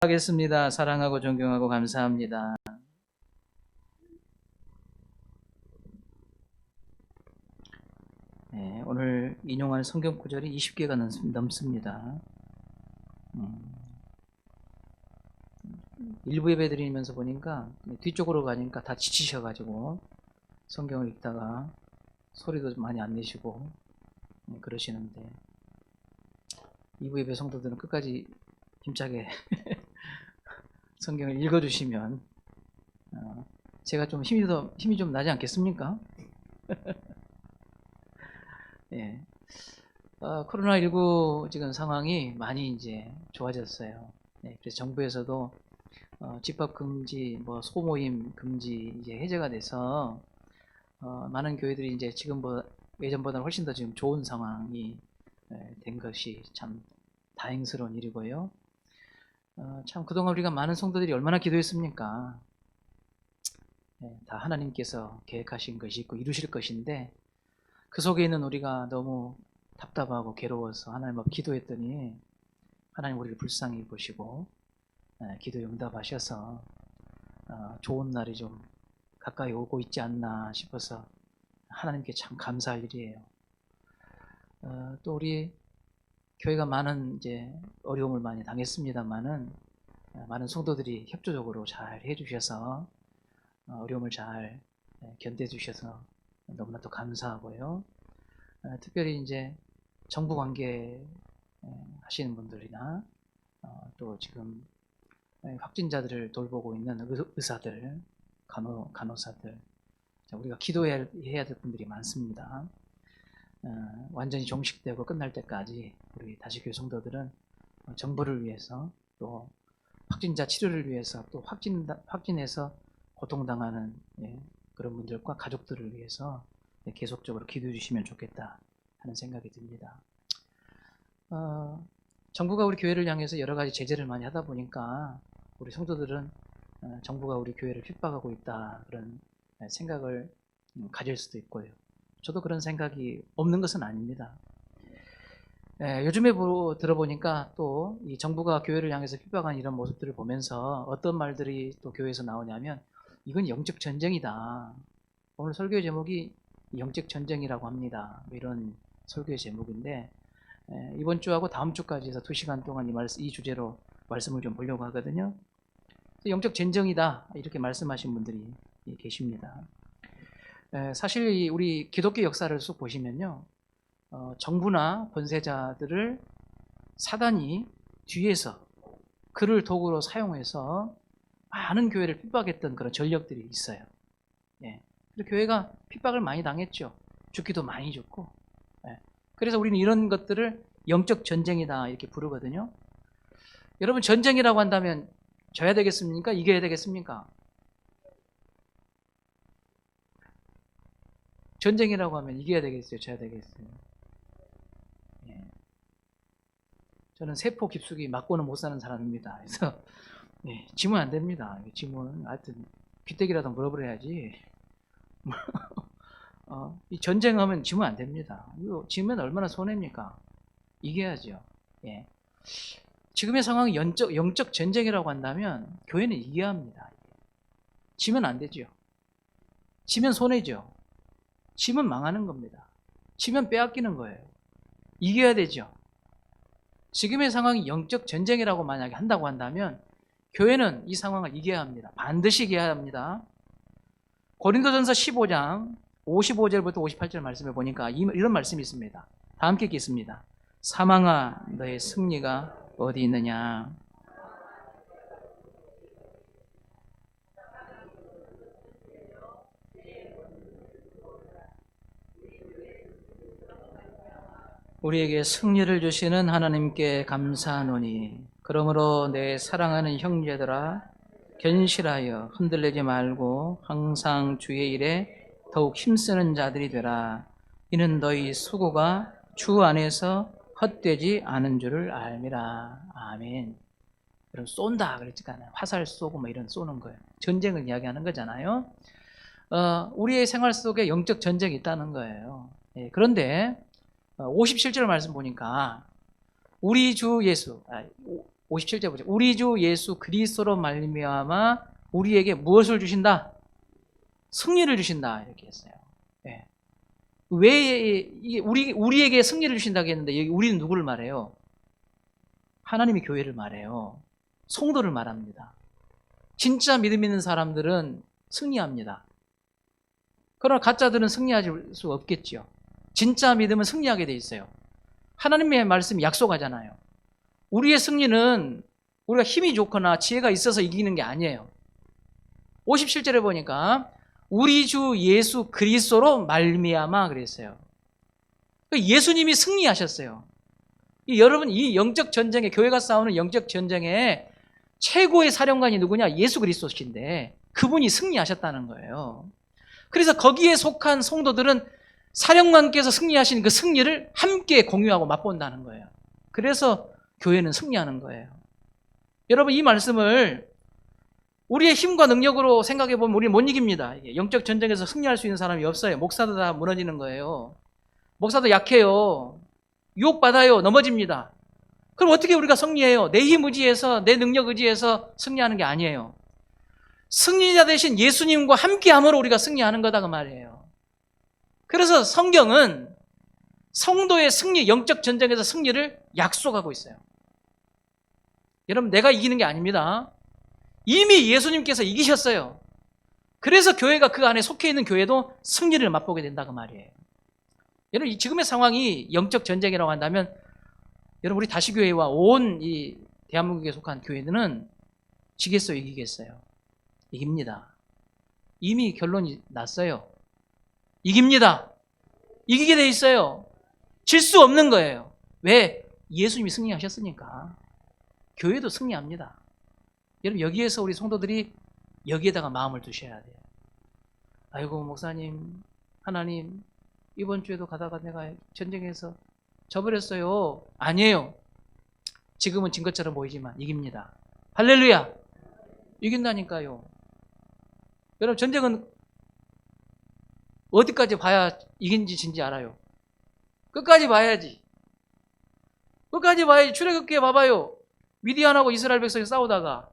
하겠습니다. 사랑하고 존경하고 감사합니다. 네, 오늘 인용할 성경 구절이 20개가 넘습니다. 일부 예배 드리면서 보니까 뒤쪽으로 가니까 다 지치셔가지고 성경을 읽다가 소리도 좀 많이 안 내시고 그러시는데 2부 예배 성도들은 끝까지 힘차게 성경을 읽어주시면 제가 좀 힘이 좀 나지 않겠습니까? 예. 코로나19 지금 상황이 많이 이제 좋아졌어요. 네, 그래서 정부에서도 집합 금지, 소모임 금지 이제 해제가 돼서 많은 교회들이 이제 예전보다는 훨씬 더 지금 좋은 상황이 된 것이 참 다행스러운 일이고요. 참 그동안 우리가 많은 성도들이 얼마나 기도했습니까? 다 하나님께서 계획하신 것이 있고 이루실 것인데 그 속에 있는 우리가 너무 답답하고 괴로워서 하나님 앞에 기도했더니 하나님 우리를 불쌍히 보시고 기도에 응답하셔서 좋은 날이 좀 가까이 오고 있지 않나 싶어서 하나님께 참 감사할 일이에요. 또 우리 교회가 많은 이제 어려움을 많이 당했습니다만은 많은 성도들이 협조적으로 잘 해주셔서 어려움을 잘 견뎌주셔서 너무나 또 감사하고요. 특별히 이제 정부 관계 하시는 분들이나 또 지금 확진자들을 돌보고 있는 의사들, 간호사들, 우리가 기도해야 될 분들이 많습니다. 완전히 종식되고 끝날 때까지 우리 다시교회 성도들은 정부를 위해서 또 확진자 치료를 위해서 또 확진해서 고통당하는 그런 분들과 가족들을 위해서 계속적으로 기도해 주시면 좋겠다 하는 생각이 듭니다. 정부가 우리 교회를 향해서 여러 가지 제재를 많이 하다 보니까 우리 성도들은 정부가 우리 교회를 핍박하고 있다 그런 생각을 가질 수도 있고요. 저도 그런 생각이 없는 것은 아닙니다. 요즘에 들어보니까 또 이 정부가 교회를 향해서 핍박하는 이런 모습들을 보면서 어떤 말들이 또 교회에서 나오냐면 이건 영적 전쟁이다. 오늘 설교의 제목이 영적 전쟁이라고 합니다. 이런 설교의 제목인데 이번 주하고 다음 주까지 해서 2시간 동안 이 주제로 말씀을 좀 보려고 하거든요. 영적 전쟁이다 이렇게 말씀하신 분들이 계십니다. 사실 우리 기독교 역사를 쭉 보시면요, 정부나 권세자들을 사단이 뒤에서 그를 도구로 사용해서 많은 교회를 핍박했던 그런 전력들이 있어요. 그래서 교회가 핍박을 많이 당했죠. 죽기도 많이 죽고. 그래서 우리는 이런 것들을 영적 전쟁이다 이렇게 부르거든요. 여러분, 전쟁이라고 한다면 져야 되겠습니까? 이겨야 되겠습니까? 전쟁이라고 하면 이겨야 되겠어요? 져야 되겠어요? 저는 세포 깊숙이 맞고는 못 사는 사람입니다. 그래서 지면 안 됩니다. 지면 하여튼 귀때기라도 물어버려야지. 이 전쟁하면 지면 안 됩니다. 이거 지면 얼마나 손해입니까? 이겨야죠. 지금의 상황이 영적 전쟁이라고 한다면 교회는 이겨야 합니다. 지면 안 되죠. 지면 손해죠. 지면 망하는 겁니다. 지면 빼앗기는 거예요. 이겨야 되죠. 지금의 상황이 영적 전쟁이라고 만약에 한다고 한다면 교회는 이 상황을 이겨야 합니다. 반드시 이겨야 합니다. 고린도전서 15장 55절부터 58절 말씀을 보니까 이런 말씀이 있습니다. 다 함께 읽겠습니다. 사망아 너의 승리가 어디 있느냐. 우리에게 승리를 주시는 하나님께 감사하노니 그러므로 내 사랑하는 형제들아 견실하여 흔들리지 말고 항상 주의 일에 더욱 힘쓰는 자들이 되라. 이는 너희 수고가 주 안에서 헛되지 않은 줄을 알미라. 아멘. 여러분, 쏜다 그랬잖아요. 화살 쏘고 이런 쏘는 거예요. 전쟁을 이야기하는 거잖아요. 우리의 생활 속에 영적 전쟁이 있다는 거예요. 그런데 57절 말씀 보니까 우리 주 예수, 57절 보죠. 우리 주 예수 그리스도로 말미암아 우리에게 무엇을 주신다? 승리를 주신다. 이렇게 했어요. 예. 왜 우리에게 승리를 주신다고 했는데 여기 우리는 누구를 말해요? 하나님의 교회를 말해요. 성도를 말합니다. 진짜 믿음 있는 사람들은 승리합니다. 그러나 가짜들은 승리하지 수 없겠죠. 진짜 믿음은 승리하게 돼 있어요. 하나님의 말씀이 약속하잖아요. 우리의 승리는 우리가 힘이 좋거나 지혜가 있어서 이기는 게 아니에요. 57절에 보니까 우리 주 예수 그리스도로 말미암아 그랬어요. 예수님이 승리하셨어요. 여러분, 이 영적 전쟁에, 교회가 싸우는 영적 전쟁에 최고의 사령관이 누구냐? 예수 그리스도신데 그분이 승리하셨다는 거예요. 그래서 거기에 속한 성도들은 사령관께서 승리하신 그 승리를 함께 공유하고 맛본다는 거예요. 그래서 교회는 승리하는 거예요. 여러분, 이 말씀을 우리의 힘과 능력으로 생각해 보면 우리는 못 이깁니다. 영적 전쟁에서 승리할 수 있는 사람이 없어요. 목사도 다 무너지는 거예요. 목사도 약해요. 유혹받아요. 넘어집니다. 그럼 어떻게 우리가 승리해요? 내 힘 의지해서, 내 능력 의지해서 승리하는 게 아니에요. 승리자 대신 예수님과 함께함으로 우리가 승리하는 거다 그 말이에요. 그래서 성경은 성도의 승리, 영적 전쟁에서 승리를 약속하고 있어요. 여러분, 내가 이기는 게 아닙니다. 이미 예수님께서 이기셨어요. 그래서 교회가 그 안에 속해 있는 교회도 승리를 맛보게 된다 그 말이에요. 여러분, 지금의 상황이 영적 전쟁이라고 한다면 여러분, 우리 다시교회와 온 이 대한민국에 속한 교회들은 지겠어요, 이기겠어요? 이깁니다. 이미 결론이 났어요. 이깁니다. 이기게 돼 있어요. 질 수 없는 거예요. 왜? 예수님이 승리하셨으니까. 교회도 승리합니다. 여러분, 여기에서 우리 성도들이 여기에다가 마음을 두셔야 돼요. 아이고, 목사님, 하나님, 이번 주에도 가다가 내가 전쟁에서 져버렸어요. 아니에요. 지금은 진 것처럼 보이지만 이깁니다. 할렐루야. 이긴다니까요. 여러분, 전쟁은 어디까지 봐야 이긴지 진지 알아요? 끝까지 봐야지. 끝까지 봐야지. 출애굽기에 봐봐요. 미디안하고 이스라엘 백성이 싸우다가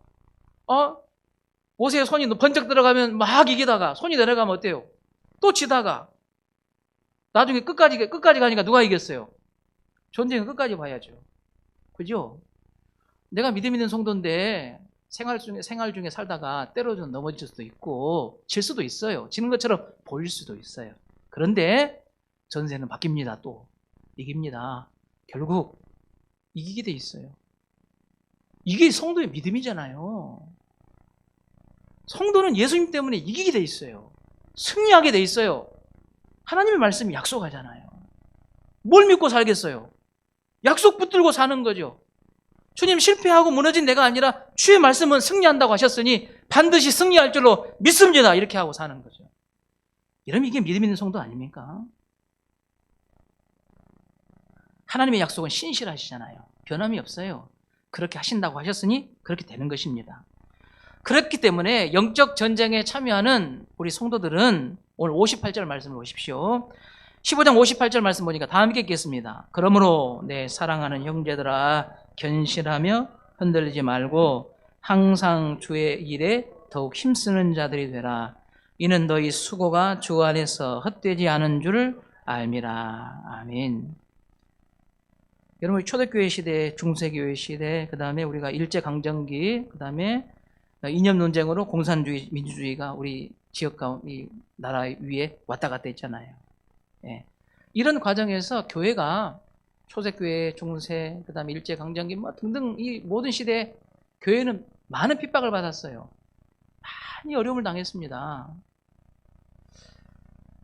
모세의 손이 번쩍 들어가면 막 이기다가 손이 내려가면 어때요? 또 치다가 나중에 끝까지 가니까 누가 이겼어요? 전쟁은 끝까지 봐야죠. 그죠? 내가 믿음 있는 성도인데 생활 중에 살다가 때로 넘어질 수도 있고 질 수도 있어요. 지는 것처럼 보일 수도 있어요. 그런데 전세는 바뀝니다. 또 이깁니다. 결국 이기게 돼 있어요. 이게 성도의 믿음이잖아요. 성도는 예수님 때문에 이기게 돼 있어요. 승리하게 돼 있어요. 하나님의 말씀이 약속하잖아요. 뭘 믿고 살겠어요? 약속 붙들고 사는 거죠. 주님, 실패하고 무너진 내가 아니라 주의 말씀은 승리한다고 하셨으니 반드시 승리할 줄로 믿습니다. 이렇게 하고 사는 거죠. 이러면 이게 믿음 있는 성도 아닙니까? 하나님의 약속은 신실하시잖아요. 변함이 없어요. 그렇게 하신다고 하셨으니 그렇게 되는 것입니다. 그렇기 때문에 영적 전쟁에 참여하는 우리 성도들은 오늘 58절 말씀을 보십시오. 15장 58절 말씀 보니까 다 함께 읽겠습니다. 그러므로 내 사랑하는 형제들아 견실하며 흔들리지 말고 항상 주의 일에 더욱 힘쓰는 자들이 되라. 이는 너희 수고가 주 안에서 헛되지 않은 줄 알미라. 아멘. 여러분, 초대교회 시대, 중세교회 시대, 그 다음에 우리가 일제강점기, 그 다음에 이념 논쟁으로 공산주의, 민주주의가 우리 지역과 이 나라 위에 왔다 갔다 했잖아요. 예. 이런 과정에서 교회가 초대교회, 중세, 그 다음에 일제강점기 뭐 등등 이 모든 시대에 교회는 많은 핍박을 받았어요. 많이 어려움을 당했습니다.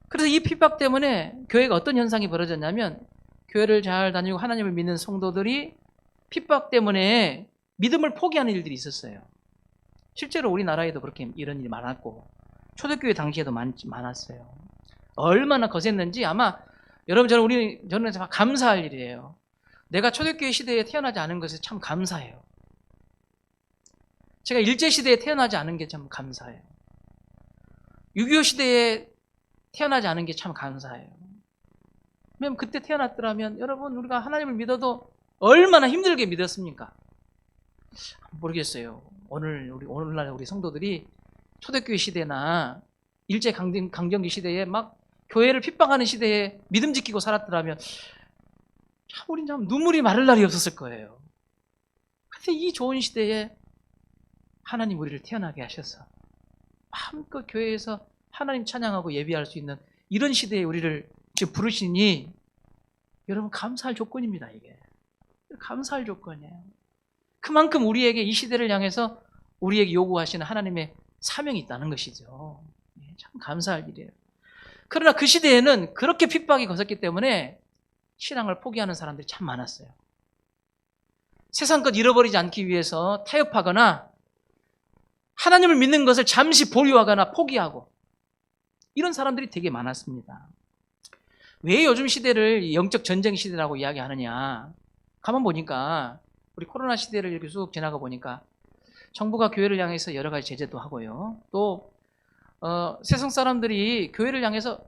그래서 이 핍박 때문에 교회가 어떤 현상이 벌어졌냐면 교회를 잘 다니고 하나님을 믿는 성도들이 핍박 때문에 믿음을 포기하는 일들이 있었어요. 실제로 우리나라에도 그렇게 이런 일이 많았고 초대교회 당시에도 많았어요. 얼마나 거셌는지 아마 여러분 저는 감사할 일이에요. 내가 초대교회 시대에 태어나지 않은 것에 참 감사해요. 제가 일제시대에 태어나지 않은 게 참 감사해요. 6.25 시대에 태어나지 않은 게 참 감사해요. 왜냐면 그때 태어났더라면 여러분 우리가 하나님을 믿어도 얼마나 힘들게 믿었습니까? 모르겠어요. 오늘날 우리 성도들이 초대교회 시대나 일제 강점기 시대에 막 교회를 핍박하는 시대에 믿음 지키고 살았더라면 참 우린 참 눈물이 마를 날이 없었을 거예요. 근데 이 좋은 시대에 하나님 우리를 태어나게 하셔서 마음껏 교회에서 하나님 찬양하고 예배할 수 있는 이런 시대에 우리를 지금 부르시니 여러분 감사할 조건입니다. 이게 감사할 조건이에요. 그만큼 우리에게 이 시대를 향해서 우리에게 요구하시는 하나님의 사명이 있다는 것이죠. 참 감사할 일이에요. 그러나 그 시대에는 그렇게 핍박이 거셌기 때문에 신앙을 포기하는 사람들이 참 많았어요. 세상 것 잃어버리지 않기 위해서 타협하거나 하나님을 믿는 것을 잠시 보류하거나 포기하고 이런 사람들이 되게 많았습니다. 왜 요즘 시대를 영적 전쟁 시대라고 이야기하느냐? 가만 보니까 우리 코로나 시대를 이렇게 쭉 지나가 보니까 정부가 교회를 향해서 여러 가지 제재도 하고요. 또 세상 사람들이 교회를 향해서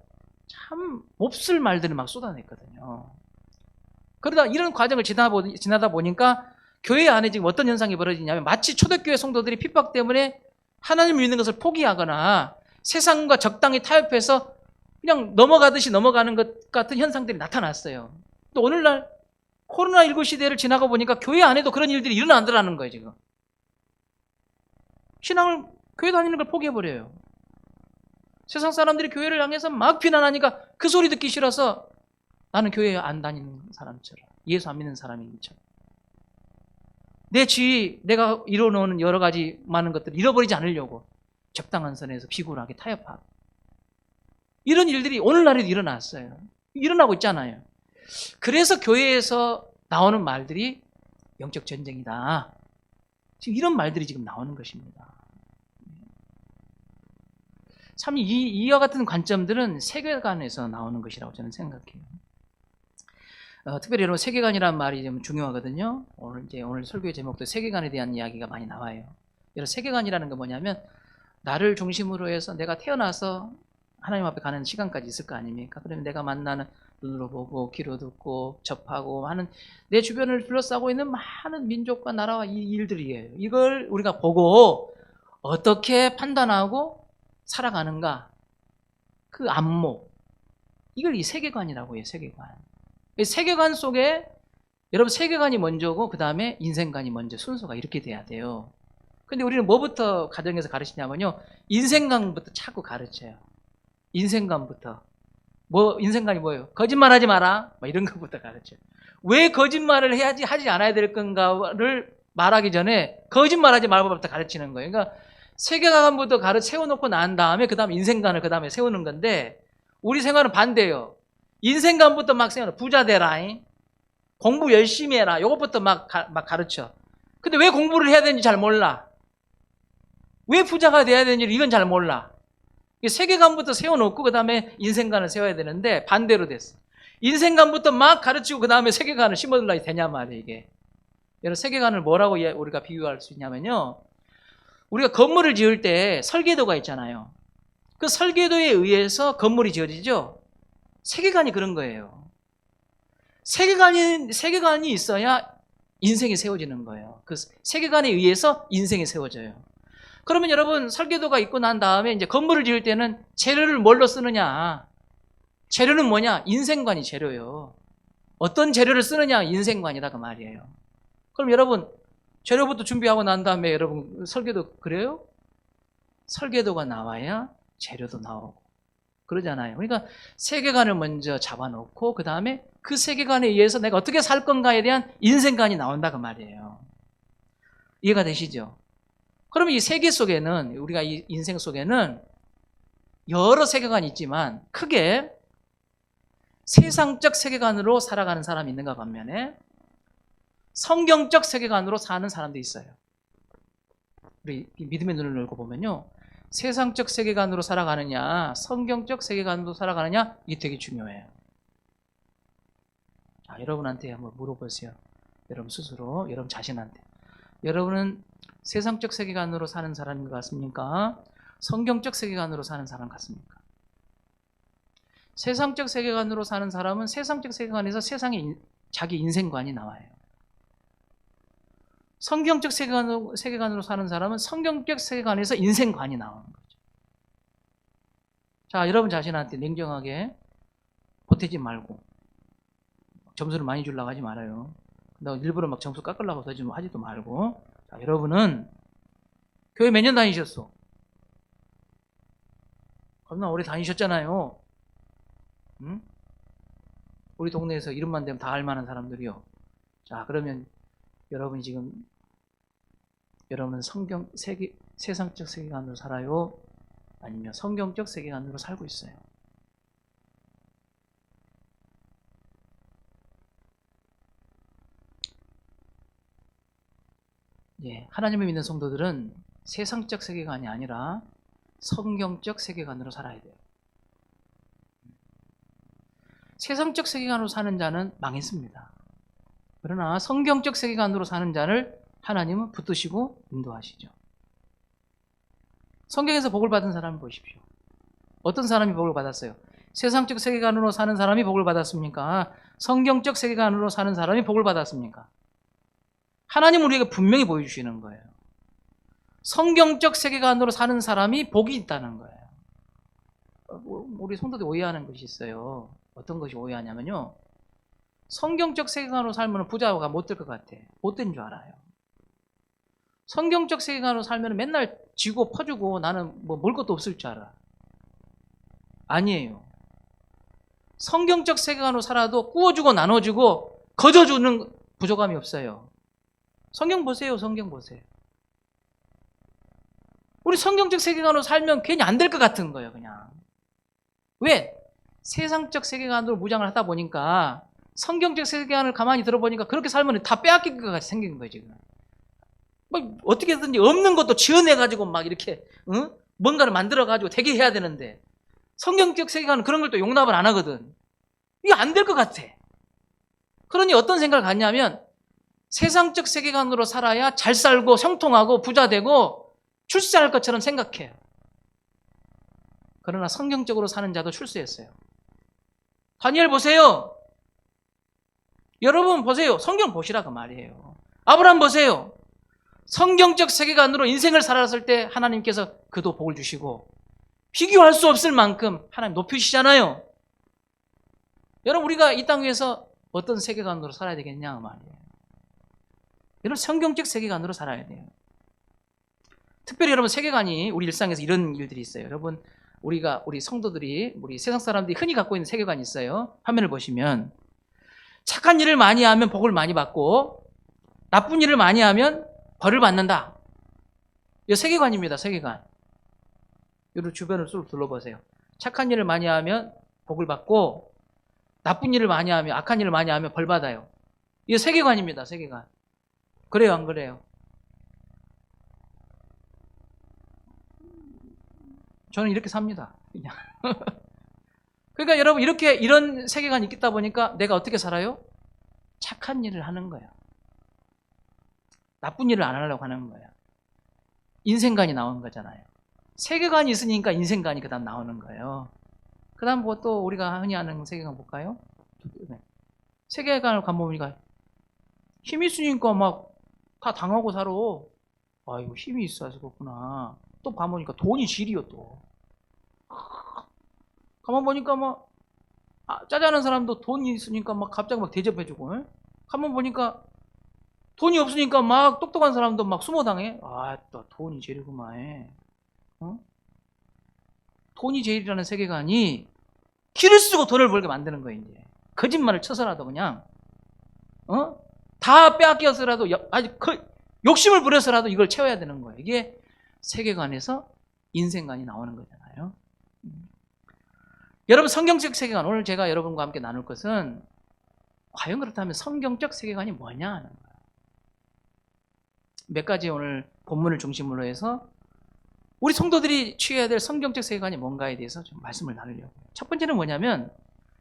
참 몹쓸 말들을 막 쏟아냈거든요. 그러다 이런 과정을 지나다 보니까 교회 안에 지금 어떤 현상이 벌어지냐면 마치 초대교회 성도들이 핍박 때문에 하나님을 믿는 것을 포기하거나 세상과 적당히 타협해서 그냥 넘어가듯이 넘어가는 것 같은 현상들이 나타났어요. 또 오늘날 코로나19 시대를 지나가 보니까 교회 안에도 그런 일들이 일어나더라는 거예요, 지금. 신앙을, 교회 다니는 걸 포기해버려요. 세상 사람들이 교회를 향해서 막 비난하니까 그 소리 듣기 싫어서 나는 교회 안 다니는 사람처럼, 예수 안 믿는 사람인 것처럼. 내가 이뤄놓은 여러 가지 많은 것들을 잃어버리지 않으려고 적당한 선에서 비굴하게 타협하고. 이런 일들이 오늘날에도 일어났어요. 일어나고 있잖아요. 그래서 교회에서 나오는 말들이 영적 전쟁이다. 지금 이런 말들이 지금 나오는 것입니다. 참 이와 같은 관점들은 세계관에서 나오는 것이라고 저는 생각해요. 특별히 여러분 세계관이라는 말이 좀 중요하거든요. 오늘 설교의 제목도 세계관에 대한 이야기가 많이 나와요. 여러분 세계관이라는 건 뭐냐면 나를 중심으로 해서 내가 태어나서 하나님 앞에 가는 시간까지 있을 거 아닙니까? 그러면 내가 만나는 눈으로 보고 귀로 듣고 접하고 하는 내 주변을 둘러싸고 있는 많은 민족과 나라와 이 일들이에요. 이걸 우리가 보고 어떻게 판단하고 살아가는가? 그 안목. 이걸 이 세계관이라고 해요. 세계관. 이 세계관 속에 여러분 세계관이 먼저고 그 다음에 인생관이 먼저 순서가 이렇게 돼야 돼요. 근데 우리는 뭐부터 가정에서 가르치냐면요. 인생관부터 자꾸 가르쳐요. 인생관부터. 인생관이 뭐예요? 거짓말하지 마라. 이런 것부터 가르쳐요. 왜 거짓말을 해야지 하지 않아야 될 건가를 말하기 전에 거짓말하지 말고부터 가르치는 거예요. 그러니까 세계관부터 세워놓고 난 다음에 그 다음 인생관을 그 다음에 세우는 건데 우리 생활은 반대예요. 인생관부터 막 세워놔. 부자 되라. 공부 열심히 해라. 요것부터 막 가르쳐. 근데 왜 공부를 해야 되는지 잘 몰라. 왜 부자가 돼야 되는지 이건 잘 몰라. 세계관부터 세워놓고 그 다음에 인생관을 세워야 되는데 반대로 됐어. 인생관부터 막 가르치고 그 다음에 세계관을 심어둘라 되냐 말이에요. 이게. 여러분 세계관을 뭐라고 우리가 비유할 수 있냐면요. 우리가 건물을 지을 때 설계도가 있잖아요. 그 설계도에 의해서 건물이 지어지죠. 세계관이 그런 거예요. 세계관이 있어야 인생이 세워지는 거예요. 그 세계관에 의해서 인생이 세워져요. 그러면 여러분 설계도가 있고 난 다음에 이제 건물을 지을 때는 재료를 뭘로 쓰느냐? 재료는 뭐냐? 인생관이 재료예요. 어떤 재료를 쓰느냐? 인생관이다 그 말이에요. 그럼 여러분 재료부터 준비하고 난 다음에 여러분 설계도 그래요? 설계도가 나와야 재료도 나오고 그러잖아요. 그러니까 세계관을 먼저 잡아놓고 그 다음에 그 세계관에 의해서 내가 어떻게 살 건가에 대한 인생관이 나온다 그 말이에요. 이해가 되시죠? 그러면 이 세계 속에는 우리가 이 인생 속에는 여러 세계관이 있지만 크게 세상적 세계관으로 살아가는 사람이 있는가 반면에 성경적 세계관으로 사는 사람도 있어요. 우리 믿음의 눈을 열고 보면요. 세상적 세계관으로 살아가느냐 성경적 세계관으로 살아가느냐 이게 되게 중요해요. 자, 여러분한테 한번 물어보세요. 여러분 스스로 여러분 자신한테 여러분은 세상적 세계관으로 사는 사람인 것 같습니까? 성경적 세계관으로 사는 사람 같습니까? 세상적 세계관으로 사는 사람은 세상적 세계관에서 세상의 자기 인생관이 나와요. 성경적 세계관으로 사는 사람은 성경적 세계관에서 인생관이 나오는 거죠. 자, 여러분 자신한테 냉정하게 보태지 말고 점수를 많이 주려고 하지 말아요. 너 일부러 막 점수 깎으려고 하지도 말고. 자, 여러분은 교회 몇 년 다니셨어? 겁나 오래 다니셨잖아요. 응? 우리 동네에서 이름만 대면 다 알만한 사람들이요. 자, 그러면 여러분이 지금 여러분은 세상적 세계관으로 살아요? 아니면 성경적 세계관으로 살고 있어요? 예, 하나님을 믿는 성도들은 세상적 세계관이 아니라 성경적 세계관으로 살아야 돼요. 세상적 세계관으로 사는 자는 망했습니다. 그러나 성경적 세계관으로 사는 자를 하나님은 붙드시고 인도하시죠. 성경에서 복을 받은 사람을 보십시오. 어떤 사람이 복을 받았어요? 세상적 세계관으로 사는 사람이 복을 받았습니까? 성경적 세계관으로 사는 사람이 복을 받았습니까? 하나님은 우리에게 분명히 보여주시는 거예요. 성경적 세계관으로 사는 사람이 복이 있다는 거예요. 우리 성도들이 오해하는 것이 있어요. 어떤 것이 오해하냐면요, 성경적 세계관으로 살면 부자가 못 될 것 같아. 못 된 줄 알아요. 성경적 세계관으로 살면 맨날 지고 퍼주고 나는 뭐 먹을 것도 없을 줄 알아. 아니에요. 성경적 세계관으로 살아도 구워주고 나눠주고 거저주는 부족함이 없어요. 성경 보세요. 성경 보세요. 우리 성경적 세계관으로 살면 괜히 안 될 것 같은 거예요. 그냥. 왜? 세상적 세계관으로 무장을 하다 보니까 성경적 세계관을 가만히 들어보니까 그렇게 살면 다 빼앗길 것 같이 생긴 거예요. 지금. 뭐 어떻게든지 없는 것도 지어내가지고 막 이렇게 뭔가를 만들어가지고 되게 해야 되는데 성경적 세계관은 그런 걸 또 용납을 안 하거든. 이게 안 될 것 같아. 그러니 어떤 생각을 갖냐면 세상적 세계관으로 살아야 잘 살고 형통하고 부자 되고 출세할 것처럼 생각해요. 그러나 성경적으로 사는 자도 출세했어요. 다니엘 보세요. 여러분 보세요. 성경 보시라 그 말이에요. 아브라함 보세요. 성경적 세계관으로 인생을 살았을 때 하나님께서 그도 복을 주시고 비교할 수 없을 만큼 하나님 높이시잖아요. 여러분 우리가 이 땅 위에서 어떤 세계관으로 살아야 되겠냐 그 말이에요. 여러분 성경적 세계관으로 살아야 돼요. 특별히 여러분 세계관이 우리 일상에서 이런 일들이 있어요. 여러분 우리 성도들이 우리 세상 사람들이 흔히 갖고 있는 세계관이 있어요. 화면을 보시면 착한 일을 많이 하면 복을 많이 받고 나쁜 일을 많이 하면 벌을 받는다. 이 세계관입니다. 세계관. 여러분 주변을 쭉 둘러보세요. 착한 일을 많이 하면 복을 받고 나쁜 일을 많이 하면 악한 일을 많이 하면 벌 받아요. 이게 세계관입니다. 세계관. 그래요, 안 그래요? 저는 이렇게 삽니다. 그냥. 그러니까 여러분 이런 세계관이 있다 보니까 내가 어떻게 살아요? 착한 일을 하는 거예요. 나쁜 일을 안 하려고 하는 거예요. 인생관이 나오는 거잖아요. 세계관이 있으니까 인생관이 그 다음 나오는 거예요. 그 다음 뭐 또 우리가 흔히 아는 세계관 볼까요? 세계관을 가보니까 힘이 있으니까 막 다 당하고 살아. 아이고 힘이 있어서 그렇구나. 또 가보니까 돈이 질이요 또. 가만 보니까 막 짜자는 사람도 돈이 있으니까 막 갑자기 막 대접해주고. 에? 가만 보니까 돈이 없으니까 막 똑똑한 사람도 막 수모당해. 또 돈이 제일구만. 돈이 제일이라는 세계관이 길을 쓰고 돈을 벌게 만드는 거예요. 이제 거짓말을 쳐서라도 그냥 다 빼앗겨서라도 아주 욕심을 부려서라도 이걸 채워야 되는 거예요. 이게 세계관에서 인생관이 나오는 거잖아요. 여러분 성경적 세계관 오늘 제가 여러분과 함께 나눌 것은 과연 그렇다면 성경적 세계관이 뭐냐 하는 거예요. 몇 가지 오늘 본문을 중심으로 해서 우리 성도들이 취해야 될 성경적 세계관이 뭔가에 대해서 좀 말씀을 나누려고요. 첫 번째는 뭐냐면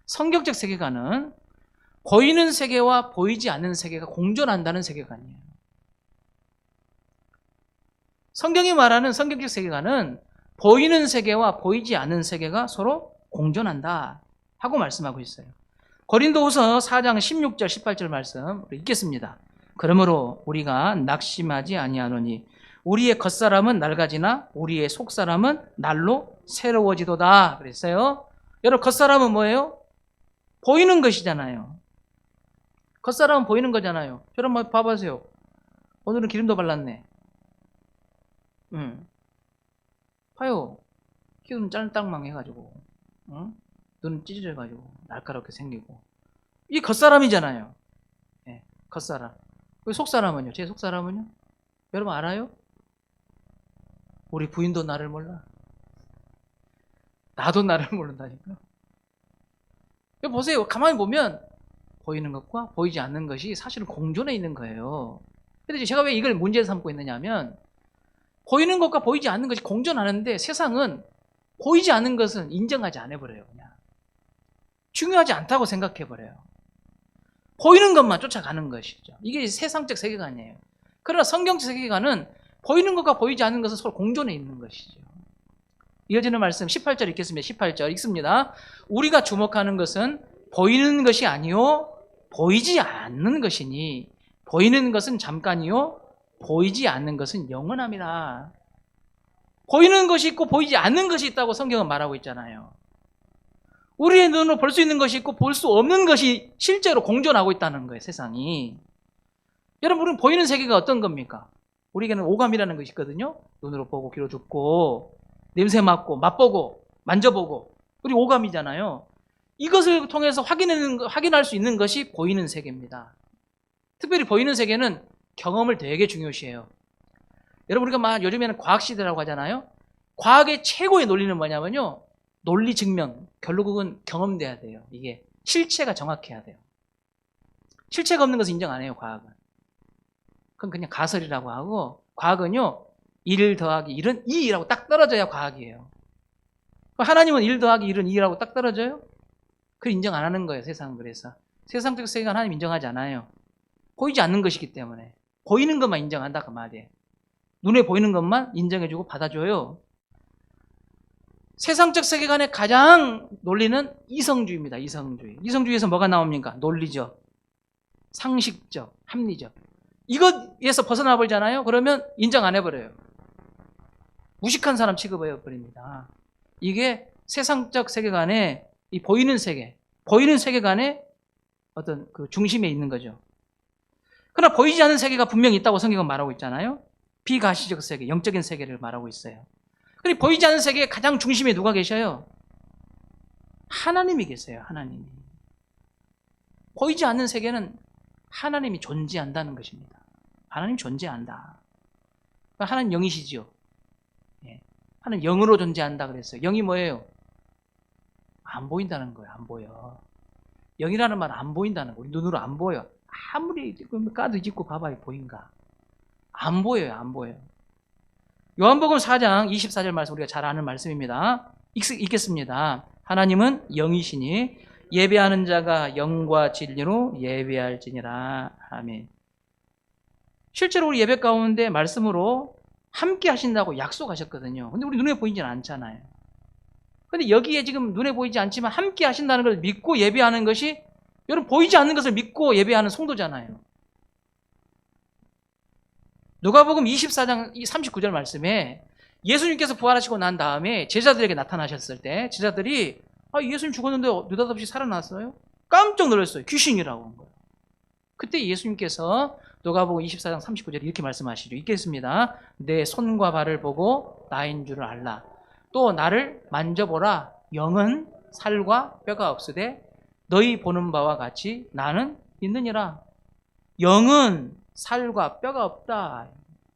성경적 세계관은 보이는 세계와 보이지 않는 세계가 공존한다는 세계관이에요. 성경이 말하는 성경적 세계관은 보이는 세계와 보이지 않는 세계가 서로 공존한다 하고 말씀하고 있어요. 고린도후서 4장 16절 18절 말씀 우리 읽겠습니다. 그러므로 우리가 낙심하지 아니하노니 우리의 겉사람은 낡아지나 우리의 속사람은 날로 새로워지도다 그랬어요. 여러분, 겉사람은 뭐예요? 보이는 것이잖아요. 겉사람은 보이는 거잖아요. 저런 말 봐보세요. 오늘은 기름도 발랐네. 봐요. 기름 짤딱망 해가지고, 눈 찢어져가지고 날카롭게 생기고. 이게 겉사람이잖아요. 네, 겉사람. 속사람은요? 제 속사람은요? 여러분 알아요? 우리 부인도 나를 몰라. 나도 나를 모른다니까. 보세요. 가만히 보면 보이는 것과 보이지 않는 것이 사실은 공존해 있는 거예요. 근데 제가 왜 이걸 문제 삼고 있느냐 하면, 보이는 것과 보이지 않는 것이 공존하는데 세상은 보이지 않는 것은 인정하지 않아 버려요. 그냥 중요하지 않다고 생각해 버려요. 보이는 것만 쫓아가는 것이죠. 이게 세상적 세계관이에요. 그러나 성경적 세계관은 보이는 것과 보이지 않는 것은 서로 공존해 있는 것이죠. 이어지는 말씀 18절 읽겠습니다. 18절 읽습니다. 우리가 주목하는 것은 보이는 것이 아니요 보이지 않는 것이니 보이는 것은 잠깐이요 보이지 않는 것은 영원합니다. 보이는 것이 있고 보이지 않는 것이 있다고 성경은 말하고 있잖아요. 우리의 눈으로 볼 수 있는 것이 있고 볼 수 없는 것이 실제로 공존하고 있다는 거예요. 세상이. 여러분, 보이는 세계가 어떤 겁니까? 우리에게는 오감이라는 것이 있거든요. 눈으로 보고 귀로 듣고 냄새 맡고 맛보고 만져보고, 우리 오감이잖아요. 이것을 통해서 확인할 수 있는 것이 보이는 세계입니다. 특별히 보이는 세계는 경험을 되게 중요시해요. 여러분, 우리가 요즘에는 과학시대라고 하잖아요. 과학의 최고의 논리는 뭐냐면요, 논리 증명, 결국은 경험돼야 돼요. 이게 실체가 정확해야 돼요. 실체가 없는 것은 인정 안 해요, 과학은. 그건 그냥 가설이라고 하고, 과학은요 1 더하기 1은 2라고 딱 떨어져야 과학이에요. 하나님은 1 더하기 1은 2라고 딱 떨어져요? 그걸 인정 안 하는 거예요, 세상은. 그래서 세상적 세계가 하나님 인정하지 않아요. 보이지 않는 것이기 때문에. 보이는 것만 인정한다 그 말이에요. 눈에 보이는 것만 인정해주고 받아줘요. 세상적 세계관의 가장 논리는 이성주의입니다. 이성주의. 이성주의에서 뭐가 나옵니까? 논리적, 상식적, 합리적. 이것에서 벗어나 버리잖아요. 그러면 인정 안 해버려요. 무식한 사람 취급해버립니다. 이게 세상적 세계관의 이 보이는 세계관의 어떤 그 중심에 있는 거죠. 그러나 보이지 않는 세계가 분명히 있다고 성경은 말하고 있잖아요. 비가시적 세계, 영적인 세계를 말하고 있어요. 그리고 보이지 않는 세계의 가장 중심에 누가 계셔요? 하나님이 계세요. 하나님이. 보이지 않는 세계는 하나님이 존재한다는 것입니다. 하나님 존재한다. 하나님 영이시죠. 예. 하나님 영으로 존재한다 그랬어요. 영이 뭐예요? 안 보인다는 거예요. 안 보여. 영이라는 말은 안 보인다는 거예요. 우리 눈으로 안 보여. 아무리 까도 짚고 봐봐요. 보인가? 안 보여요. 안 보여요. 요한복음 4장 24절 말씀, 우리가 잘 아는 말씀입니다. 읽겠습니다. 하나님은 영이시니 예배하는 자가 영과 진리로 예배할지니라. 아멘. 실제로 우리 예배 가운데 말씀으로 함께 하신다고 약속하셨거든요. 근데 우리 눈에 보이지는 않잖아요. 근데 여기에 지금 눈에 보이지 않지만 함께 하신다는 걸 믿고 예배하는 것이, 여러분, 보이지 않는 것을 믿고 예배하는 성도잖아요. 누가복음 24장 39절 말씀에 예수님께서 부활하시고 난 다음에 제자들에게 나타나셨을 때 제자들이 예수님 죽었는데 느닷없이 살아났어요? 깜짝 놀랐어요. 귀신이라고 한 거예요. 그때 예수님께서 누가복음 24장 39절에 이렇게 말씀하시죠. 읽겠습니다. 내 손과 발을 보고 나인 줄을 알라. 또 나를 만져보라. 영은 살과 뼈가 없으되 너희 보는 바와 같이 나는 있느니라. 영은 살과 뼈가 없다.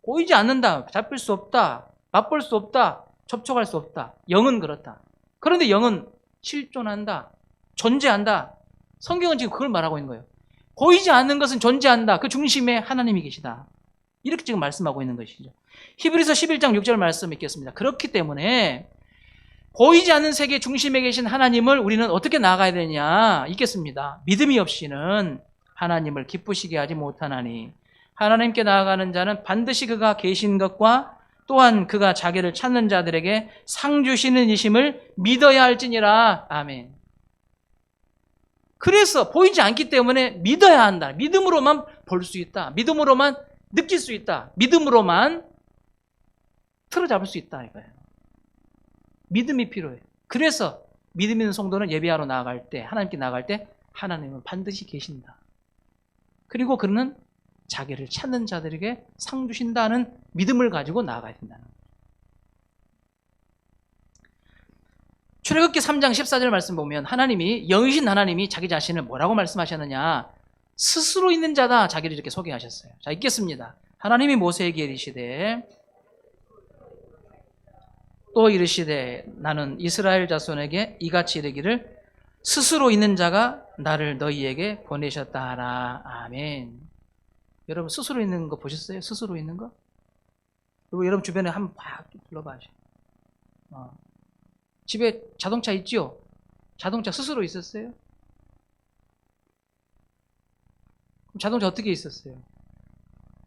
보이지 않는다. 잡힐 수 없다. 맛볼 수 없다. 접촉할 수 없다. 영은 그렇다. 그런데 영은 실존한다. 존재한다. 성경은 지금 그걸 말하고 있는 거예요. 보이지 않는 것은 존재한다. 그 중심에 하나님이 계시다. 이렇게 지금 말씀하고 있는 것이죠. 히브리서 11장 6절 말씀 읽겠습니다. 그렇기 때문에 보이지 않는 세계 중심에 계신 하나님을 우리는 어떻게 나아가야 되냐. 읽겠습니다. 믿음이 없이는 하나님을 기쁘시게 하지 못하나니 하나님께 나아가는 자는 반드시 그가 계신 것과 또한 그가 자기를 찾는 자들에게 상 주시는 이심을 믿어야 할지니라. 아멘. 그래서 보이지 않기 때문에 믿어야 한다. 믿음으로만 볼 수 있다. 믿음으로만 느낄 수 있다. 믿음으로만 틀어잡을 수 있다 이거예요. 믿음이 필요해요. 그래서 믿음 있는 성도는 예배하러 나아갈 때, 하나님께 나아갈 때 하나님은 반드시 계신다. 그리고 그는 자기를 찾는 자들에게 상 주신다는 믿음을 가지고 나아가야 된다는 거예요. 출애굽기 3장 14절 말씀 보면 하나님이, 영이신 하나님이 자기 자신을 뭐라고 말씀하셨느냐, 스스로 있는 자다, 자기를 이렇게 소개하셨어요. 자, 읽겠습니다. 하나님이 모세에게 이르시되 또 이르시되 나는 이스라엘 자손에게 이같이 이르기를 스스로 있는 자가 나를 너희에게 보내셨다 하라. 아멘. 여러분 스스로 있는 거 보셨어요? 스스로 있는 거? 그리고 여러분 주변에 한번 팍 둘러봐요. 집에 자동차 있죠? 자동차 스스로 있었어요? 그럼 자동차 어떻게 있었어요?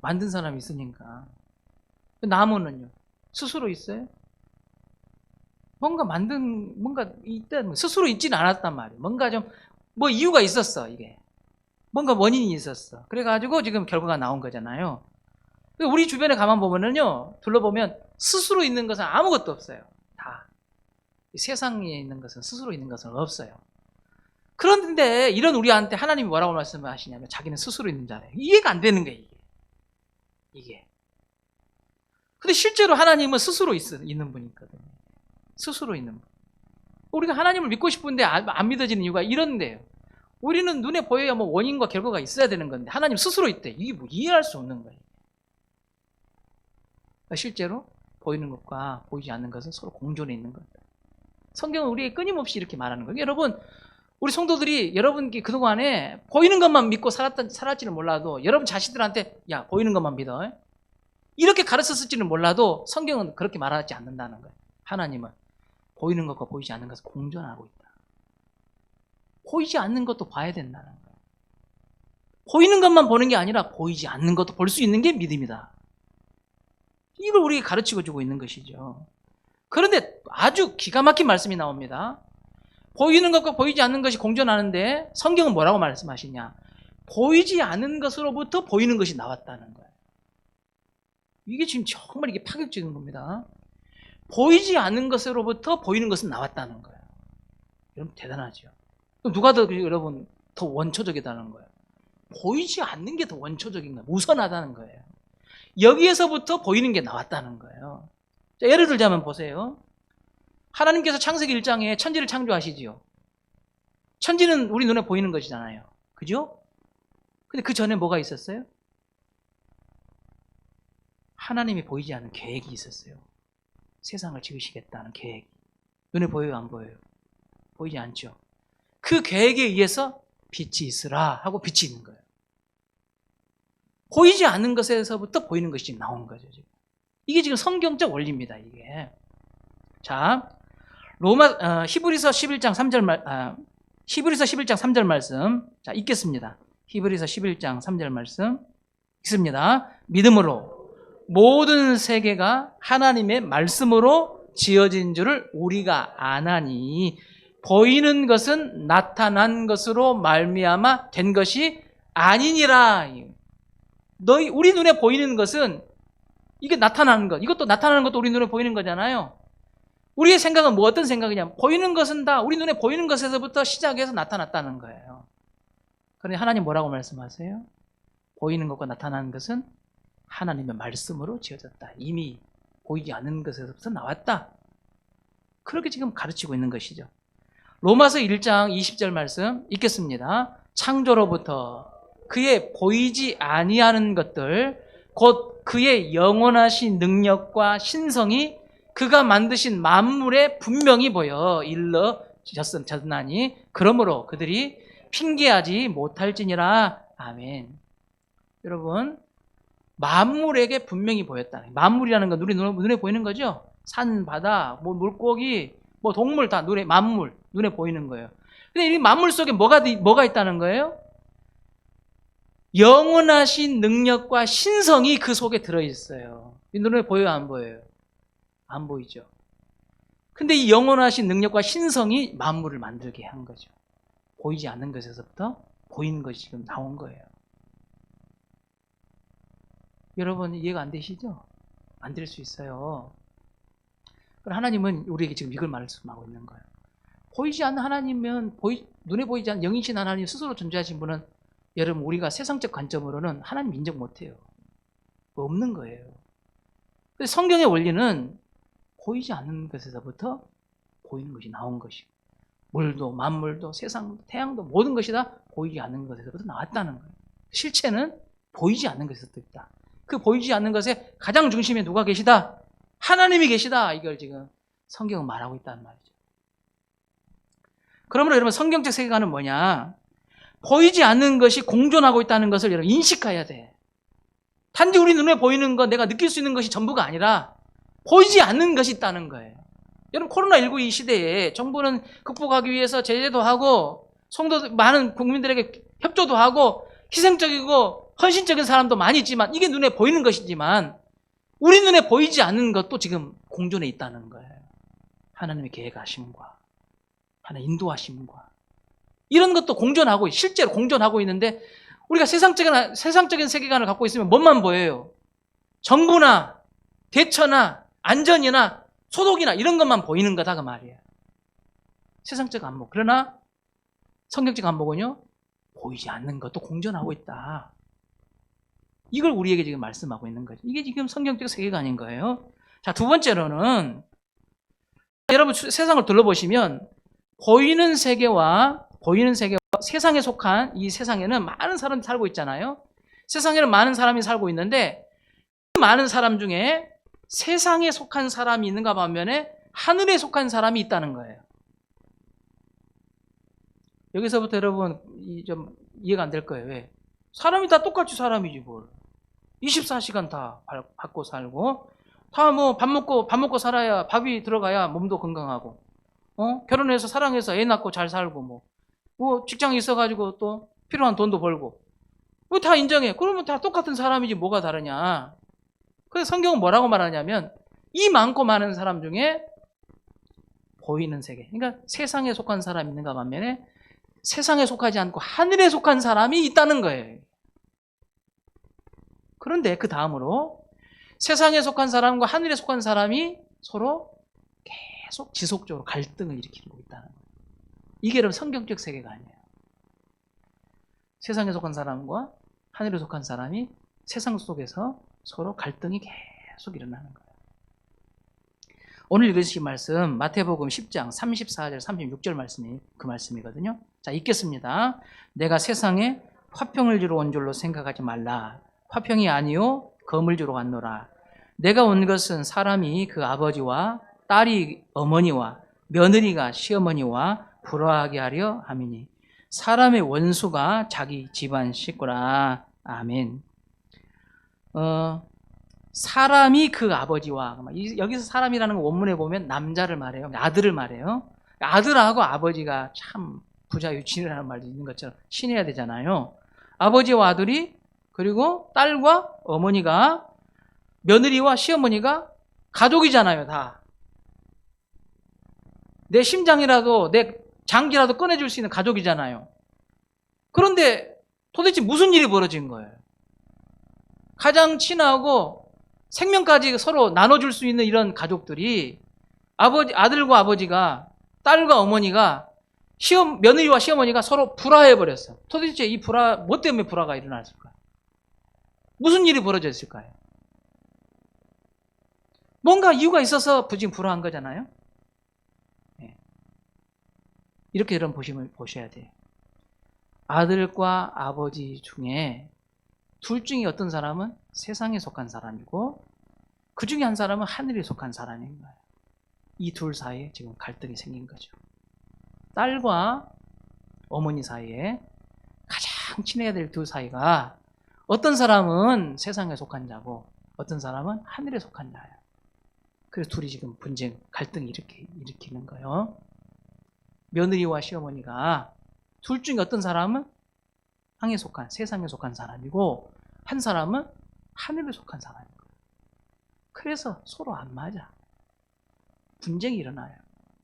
만든 사람이 있으니까. 나무는요? 스스로 있어요? 뭔가 있다, 스스로 있지는 않았단 말이에요. 뭔가 좀, 이유가 있었어, 이게. 뭔가 원인이 있었어. 그래가지고 지금 결과가 나온 거잖아요. 우리 주변에 가만 보면은요, 둘러보면 스스로 있는 것은 아무것도 없어요. 다. 세상에 있는 것은, 스스로 있는 것은 없어요. 그런데 이런 우리한테 하나님이 뭐라고 말씀하시냐면 자기는 스스로 있는 자래요. 이해가 안 되는 거예요, 이게. 근데 실제로 하나님은 스스로 있는 분이거든요. 스스로 있는 분. 우리가 하나님을 믿고 싶은데 안 믿어지는 이유가 이런데요. 우리는 눈에 보여야 원인과 결과가 있어야 되는 건데 하나님 스스로 있대. 이게 이해할 수 없는 거예요. 실제로 보이는 것과 보이지 않는 것은 서로 공존해 있는 겁니다. 성경은 우리에게 끊임없이 이렇게 말하는 거예요. 여러분, 우리 성도들이 여러분께 그동안에 보이는 것만 믿고 살았지는 몰라도 여러분 자신들한테 야, 보이는 것만 믿어. 이렇게 가르쳤을지는 몰라도 성경은 그렇게 말하지 않는다는 거예요. 하나님은 보이는 것과 보이지 않는 것을 공존하고 있다. 보이지 않는 것도 봐야 된다는 거예요. 보이는 것만 보는 게 아니라 보이지 않는 것도 볼 수 있는 게 믿음이다. 이걸 우리에게 가르치고 주고 있는 것이죠. 그런데 아주 기가 막힌 말씀이 나옵니다. 보이는 것과 보이지 않는 것이 공존하는데 성경은 뭐라고 말씀하시냐? 보이지 않은 것으로부터 보이는 것이 나왔다는 거예요. 이게 지금 정말 이게 파격적인 겁니다. 보이지 않는 것으로부터 보이는 것은 나왔다는 거예요. 여러분 대단하죠. 누가 더 여러분 더 원초적이다는 거예요. 보이지 않는 게 더 원초적인 거예요. 우선하다는 거예요. 여기에서부터 보이는 게 나왔다는 거예요. 자, 예를 들자면 보세요. 하나님께서 창세기 1장에 천지를 창조하시지요. 천지는 우리 눈에 보이는 것이잖아요. 그죠? 근데 그 전에 뭐가 있었어요? 하나님이 보이지 않는 계획이 있었어요. 세상을 지으시겠다는 계획. 눈에 보여요, 안 보여요? 보이지 않죠? 그 계획에 의해서 빛이 있으라 하고 빛이 있는 거예요. 보이지 않는 것에서부터 보이는 것이 지금 나온 거죠. 지금. 이게 지금 성경적 원리입니다. 이게. 자, 히브리서 11장 3절 말씀. 자, 읽겠습니다. 히브리서 11장 3절 말씀. 읽습니다. 믿음으로 모든 세계가 하나님의 말씀으로 지어진 줄을 우리가 아나니 보이는 것은 나타난 것으로 말미암아 된 것이 아니니라. 우리 눈에 보이는 것은 이게 나타나는 것, 이것도 나타나는 것도 우리 눈에 보이는 거잖아요. 우리의 생각은 어떤 생각이냐? 보이는 것은 다 우리 눈에 보이는 것에서부터 시작해서 나타났다는 거예요. 그런데 하나님 뭐라고 말씀하세요? 보이는 것과 나타나는 것은 하나님의 말씀으로 지어졌다. 이미 보이지 않는 것에서부터 나왔다. 그렇게 지금 가르치고 있는 것이죠. 로마서 1장 20절 말씀 읽겠습니다. 창조로부터 그의 보이지 아니하는 것들 곧 그의 영원하신 능력과 신성이 그가 만드신 만물에 분명히 보여 일러졌나니 그러므로 그들이 핑계하지 못할지니라. 아멘. 여러분, 만물에게 분명히 보였다. 만물이라는 건 우리 눈에 보이는 거죠? 산, 바다, 물고기, 동물 다 만물 눈에 보이는 거예요. 근데 이 만물 속에 뭐가 있다는 거예요? 영원하신 능력과 신성이 그 속에 들어있어요. 눈에 보여요, 안 보여요? 안 보이죠. 근데 이 영원하신 능력과 신성이 만물을 만들게 한 거죠. 보이지 않는 것에서부터 보이는 것이 지금 나온 거예요. 여러분 이해가 안 되시죠? 안 될 수 있어요. 하나님은 우리에게 지금 이걸 말씀하고 있는 거예요. 보이지 않는 하나님은 눈에 보이지 않는 영이신 하나님 스스로 존재하신 분은 여러분 우리가 세상적 관점으로는 하나님 인정 못해요. 없는 거예요. 그래서 성경의 원리는 보이지 않는 것에서부터 보이는 것이 나온 것이고 물도 만물도 세상도 태양도 모든 것이 다 보이지 않는 것에서부터 나왔다는 거예요. 실체는 보이지 않는 것에서부터 있다. 그 보이지 않는 것의 가장 중심에 누가 계시다? 하나님이 계시다. 이걸 지금 성경은 말하고 있다는 말이죠. 그러므로 여러분 성경적 세계관은 뭐냐? 보이지 않는 것이 공존하고 있다는 것을 여러분 인식해야 돼. 단지 우리 눈에 보이는 것, 내가 느낄 수 있는 것이 전부가 아니라 보이지 않는 것이 있다는 거예요. 여러분 코로나19 이 시대에 정부는 극복하기 위해서 제재도 하고 성도 많은 국민들에게 협조도 하고 희생적이고 헌신적인 사람도 많이 있지만 이게 눈에 보이는 것이지만 우리 눈에 보이지 않는 것도 지금 공존해 있다는 거예요. 하나님의 계획하심과 하나님의 인도하심과 이런 것도 공존하고 실제로 공존하고 있는데 우리가 세상적인 세계관을 갖고 있으면 뭐만 보여요? 정부나 대처나 안전이나 소독이나 이런 것만 보이는 거다 그 말이에요. 세상적 안목. 그러나 성경적 안목은요 보이지 않는 것도 공존하고 있다. 이걸 우리에게 지금 말씀하고 있는 거죠. 이게 지금 성경적 세계관인 거예요. 자, 두 번째로는 여러분 세상을 둘러보시면 보이는 세계와 세상에 속한 이 세상에는 많은 사람이 살고 있잖아요. 세상에는 많은 사람이 살고 있는데 그 많은 사람 중에 세상에 속한 사람이 있는가 반면에 하늘에 속한 사람이 있다는 거예요. 여기서부터 여러분 좀 이해가 안 될 거예요. 왜? 사람이 다 똑같이 사람이지 뭘. 24시간 다 받고 살고 다 뭐 밥 먹고 살아야 밥이 들어가야 몸도 건강하고 결혼해서 사랑해서 애 낳고 잘 살고 뭐 직장이 있어가지고 또 필요한 돈도 벌고 뭐 다 인정해. 그러면 다 똑같은 사람이지 뭐가 다르냐. 그래서 성경은 뭐라고 말하냐면 이 많고 많은 사람 중에 보이는 세계, 그러니까 세상에 속한 사람이 있는가 반면에 세상에 속하지 않고 하늘에 속한 사람이 있다는 거예요. 그런데 그 다음으로 세상에 속한 사람과 하늘에 속한 사람이 서로 계속 지속적으로 갈등을 일으키고 있다는 거예요. 이게 여러분 성경적 세계가 아니에요. 세상에 속한 사람과 하늘에 속한 사람이 세상 속에서 서로 갈등이 계속 일어나는 거예요. 오늘 읽으실 말씀 마태복음 10장 34절 36절 말씀이 그 말씀이거든요. 자, 읽겠습니다. 내가 세상에 화평을 주러 온 줄로 생각하지 말라. 화평이 아니요 검을 주러 왔노라. 내가 온 것은 사람이 그 아버지와 딸이 어머니와 며느리가 시어머니와 불화하게 하려 함이니 사람의 원수가 자기 집안 식구라. 아멘. 사람이 그 아버지와, 여기서 사람이라는 거 원문에 보면 남자를 말해요. 아들을 말해요. 아들하고 아버지가 참 부자유친이라는 말도 있는 것처럼 친해야 되잖아요. 아버지와 아들이 그리고 딸과 어머니가 며느리와 시어머니가 가족이잖아요. 다. 내 심장이라도 내 장기라도 꺼내줄 수 있는 가족이잖아요. 그런데 도대체 무슨 일이 벌어진 거예요? 가장 친하고 생명까지 서로 나눠줄 수 있는 이런 가족들이 아들과 아버지가 딸과 어머니가 며느리와 시어머니가 서로 불화해버렸어. 도대체 이 뭐 때문에 불화가 일어났을까요? 무슨 일이 벌어졌을까요? 뭔가 이유가 있어서 지금 불화한 거잖아요. 네. 이렇게 여러분 보셔야 돼요. 아들과 아버지 중에 둘 중에 어떤 사람은 세상에 속한 사람이고 그 중에 한 사람은 하늘에 속한 사람인 거예요. 이 둘 사이에 지금 갈등이 생긴 거죠. 딸과 어머니 사이에 가장 친해야 될 두 사이가 어떤 사람은 세상에 속한 자고 어떤 사람은 하늘에 속한 자예요. 그래서 둘이 지금 분쟁, 갈등을 일으키는 거예요. 며느리와 시어머니가 둘 중에 어떤 사람은 땅에 속한, 세상에 속한 사람이고 한 사람은 하늘에 속한 사람인 거예요. 그래서 서로 안 맞아. 분쟁이 일어나요.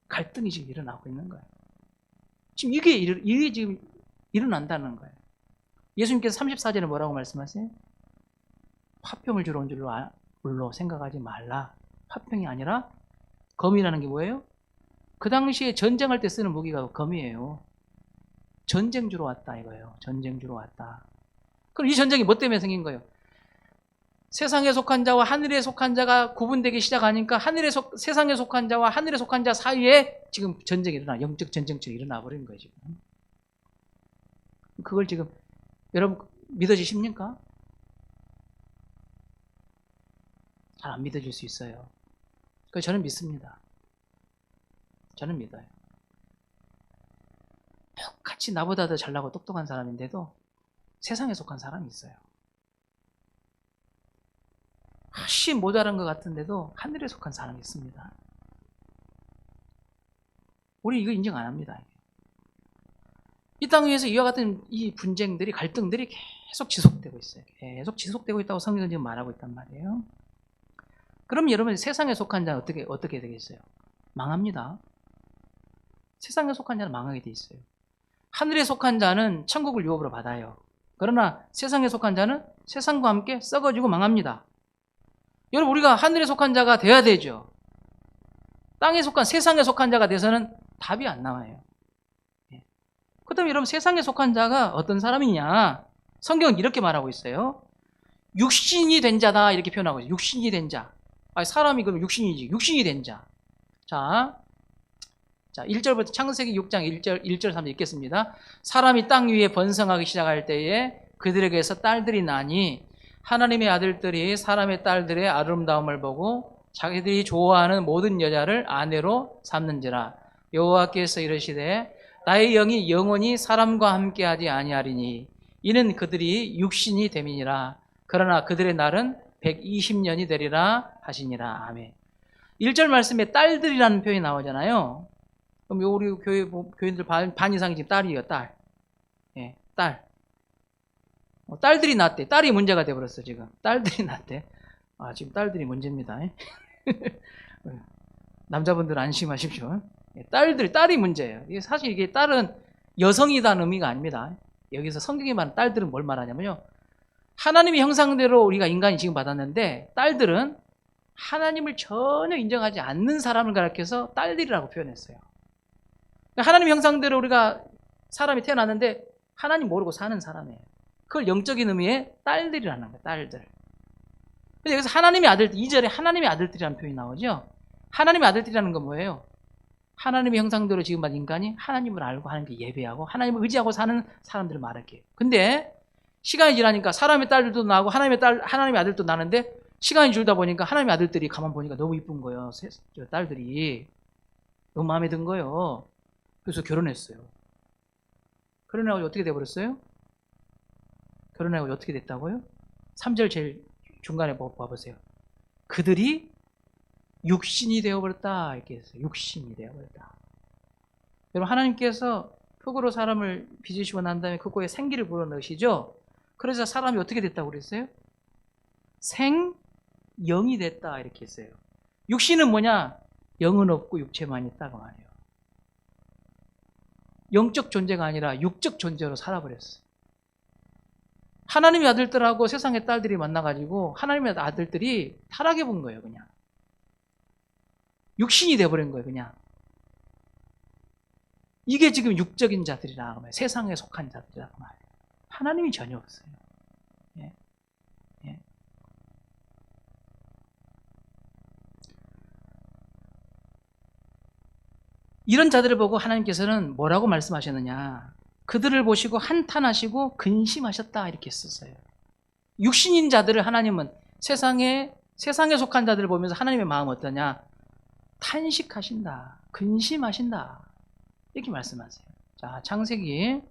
갈등이 지금 일어나고 있는 거예요. 지금 이게 지금 일어난다는 거예요. 예수님께서 34절에 뭐라고 말씀하세요? 화평을 주러 온 줄로 생각하지 말라. 화평이 아니라 검이라는 게 뭐예요? 그 당시에 전쟁할 때 쓰는 무기가 검이에요. 전쟁 주러 왔다 이거예요. 전쟁 주러 왔다. 그럼 이 전쟁이 뭐 때문에 생긴 거예요? 세상에 속한 자와 하늘에 속한 자가 구분되기 시작하니까 세상에 속한 자와 하늘에 속한 자 사이에 지금 전쟁이 영적 전쟁처럼 일어나 버린 거예요, 지금. 그걸 지금 여러분 믿어지십니까? 잘 안 믿어질 수 있어요. 그래서 저는 믿습니다. 저는 믿어요. 똑같이 나보다 더 잘나고 똑똑한 사람인데도 세상에 속한 사람이 있어요. 훨씨 모자란 것 같은데도 하늘에 속한 사람이 있습니다. 우리 이거 인정 안 합니다. 이 땅 위에서 이와 같은 이 분쟁들이, 갈등들이 계속 지속되고 있어요. 계속 지속되고 있다고 성경은 지금 말하고 있단 말이에요. 그럼 여러분 세상에 속한 자는 어떻게 되겠어요? 망합니다. 세상에 속한 자는 망하게 돼 있어요. 하늘에 속한 자는 천국을 유업으로 받아요. 그러나 세상에 속한 자는 세상과 함께 썩어지고 망합니다. 여러분 우리가 하늘에 속한 자가 돼야 되죠. 땅에 속한 세상에 속한 자가 돼서는 답이 안 나와요. 그 다음에 여러분 세상에 속한 자가 어떤 사람이냐, 성경은 이렇게 말하고 있어요. 육신이 된 자다 이렇게 표현하고 있어요. 육신이 된 자. 사람이 그럼 육신이지. 육신이 된 자. 자 1절부터 창세기 6장 1절 3절 읽겠습니다. 사람이 땅 위에 번성하기 시작할 때에 그들에게서 딸들이 나니 하나님의 아들들이 사람의 딸들의 아름다움을 보고 자기들이 좋아하는 모든 여자를 아내로 삼는지라. 여호와께서 이르시되 나의 영이 영원히 사람과 함께하지 아니하리니 이는 그들이 육신이 됨이니라. 그러나 그들의 날은 120년이 되리라 하시니라. 아멘. 1절 말씀에 딸들이라는 표현이 나오잖아요. 그럼 우리 교인들 반 이상이 지금 딸이에요. 딸. 예, 딸. 딸들이 낳대. 딸이 문제가 돼버렸어 지금. 딸들이 낳대. 지금 딸들이 문제입니다. 남자분들 안심하십시오. 딸이 문제예요. 사실 이게 딸은 여성이라는 의미가 아닙니다. 여기서 성경이 말하는 딸들은 뭘 말하냐면요, 하나님의 형상대로 우리가 인간이 지금 받았는데 딸들은 하나님을 전혀 인정하지 않는 사람을 가리켜서 딸들이라고 표현했어요. 하나님의 형상대로 우리가 사람이 태어났는데 하나님 모르고 사는 사람이에요. 그걸 영적인 의미의 딸들이라는 거예요. 딸들. 근데 여기서 하나님의 아들, 2절에 하나님의 아들들이라는 표현이 나오죠. 하나님의 아들들이라는 건 뭐예요? 하나님의 형상대로 지금 받은 인간이 하나님을 알고 하나님께 예배하고 하나님을 의지하고 사는 사람들을 말할게요. 근데 시간이 지나니까 사람의 딸들도 나고 하나님의 아들도 나는데 시간이 줄다 보니까 하나님의 아들들이 가만 보니까 너무 이쁜 거예요. 딸들이 너무 마음에 든 거예요. 그래서 결혼했어요. 결혼해가지고 어떻게 돼버렸어요? 결혼해가지고 어떻게 됐다고요? 3절 제일 중간에 봐보세요. 그들이 육신이 되어버렸다 이렇게 했어요. 육신이 되어버렸다. 여러분 하나님께서 흙으로 사람을 빚으시고 난 다음에 그 코에 생기를 불어넣으시죠. 그래서 사람이 어떻게 됐다고 그랬어요? 생영이 됐다 이렇게 했어요. 육신은 뭐냐? 영은 없고 육체만 있다고 말이에요. 영적 존재가 아니라 육적 존재로 살아버렸어요. 하나님의 아들들하고 세상의 딸들이 만나가지고 하나님의 아들들이 타락해 본 거예요. 그냥 육신이 돼버린 거예요. 그냥 이게 지금 육적인 자들이라고 말해요. 세상에 속한 자들이라고 말해요. 하나님이 전혀 없어요. 예. 예. 이런 자들을 보고 하나님께서는 뭐라고 말씀하셨느냐? 그들을 보시고 한탄하시고 근심하셨다 이렇게 썼어요. 육신인 자들을 하나님은 세상에 속한 자들을 보면서 하나님의 마음 어떠냐? 탄식하신다, 근심하신다 이렇게 말씀하세요. 자, 창세기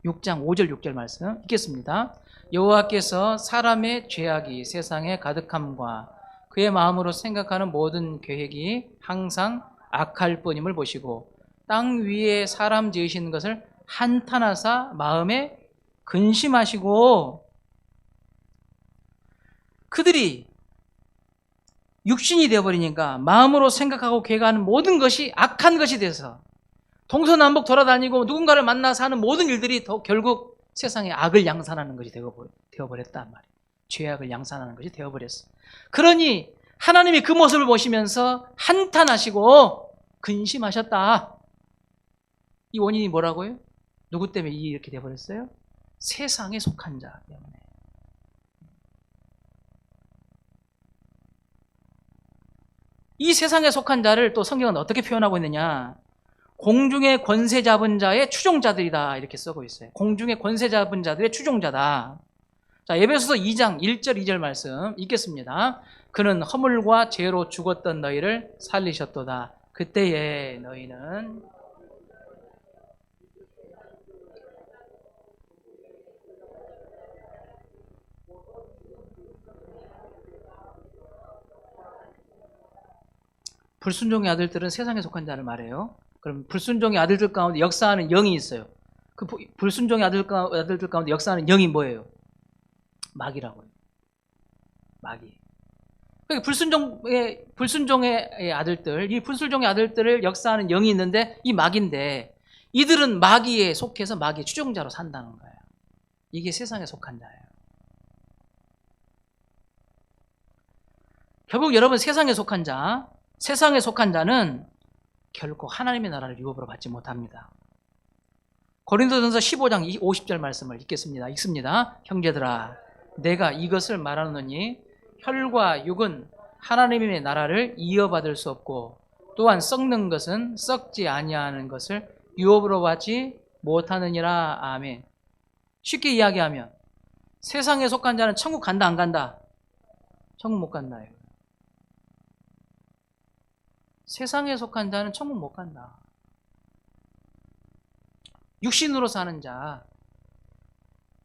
6장 5절 6절 말씀 읽겠습니다. 여호와께서 사람의 죄악이 세상에 가득함과 그의 마음으로 생각하는 모든 계획이 항상 악할 뿐임을 보시고 땅 위에 사람 지으신 것을 한탄하사 마음에 근심하시고, 그들이 육신이 되어버리니까 마음으로 생각하고 계획하는 모든 것이 악한 것이 돼서 동서남북 돌아다니고 누군가를 만나서 하는 모든 일들이 결국 세상에 악을 양산하는 것이 되어버렸단 말이에요. 죄악을 양산하는 것이 되어버렸어. 그러니 하나님이 그 모습을 보시면서 한탄하시고 근심하셨다. 이 원인이 뭐라고요? 누구 때문에 이렇게 되어버렸어요? 세상에 속한 자 때문에. 이 세상에 속한 자를 또 성경은 어떻게 표현하고 있느냐? 공중의 권세 잡은 자의 추종자들이다 이렇게 쓰고 있어요. 공중의 권세 잡은 자들의 추종자다. 자, 에베소서 2장 1절 2절 말씀 읽겠습니다. 그는 허물과 죄로 죽었던 너희를 살리셨도다. 그때에 너희는 불순종의 아들들은 세상에 속한 자를 말해요. 그럼 불순종의 아들들 가운데 역사하는 영이 있어요. 그 불순종의 아들들 가운데 역사하는 영이 뭐예요? 마귀라고요. 마귀. 그러니까 불순종의 아들들, 이 불순종의 아들들을 역사하는 영이 있는데 이 마귀인데 이들은 마귀에 속해서 마귀의 추종자로 산다는 거예요. 이게 세상에 속한 자예요. 결국 여러분 세상에 속한 자는 결코 하나님의 나라를 유업으로 받지 못합니다. 고린도전서 15장 50절 말씀을 읽습니다. 형제들아, 내가 이것을 말하노니 혈과 육은 하나님의 나라를 이어받을 수 없고 또한 썩는 것은 썩지 아니하는 것을 유업으로 받지 못하느니라. 아멘. 쉽게 이야기하면 세상에 속한 자는 천국 간다 안 간다? 천국 못 간다. 세상에 속한 자는 천국 못 간다. 육신으로 사는 자,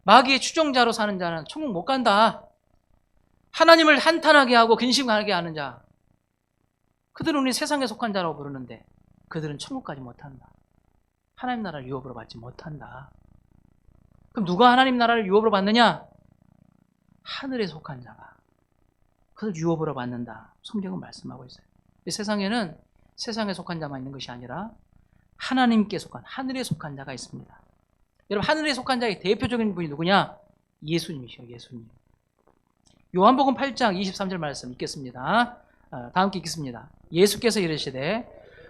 마귀의 추종자로 사는 자는 천국 못 간다. 하나님을 한탄하게 하고 근심하게 하는 자, 그들은 우리 세상에 속한 자라고 부르는데 그들은 천국까지 못한다. 하나님 나라를 유업으로 받지 못한다. 그럼 누가 하나님 나라를 유업으로 받느냐? 하늘에 속한 자가 그들 유업으로 받는다. 성경은 말씀하고 있어요. 이 세상에는 세상에 속한 자만 있는 것이 아니라 하나님께 속한, 하늘에 속한 자가 있습니다. 여러분, 하늘에 속한 자의 대표적인 분이 누구냐? 예수님이시요, 예수님. 요한복음 8장 23절 말씀 읽겠습니다. 다 함께 읽겠습니다. 예수께서 이르시되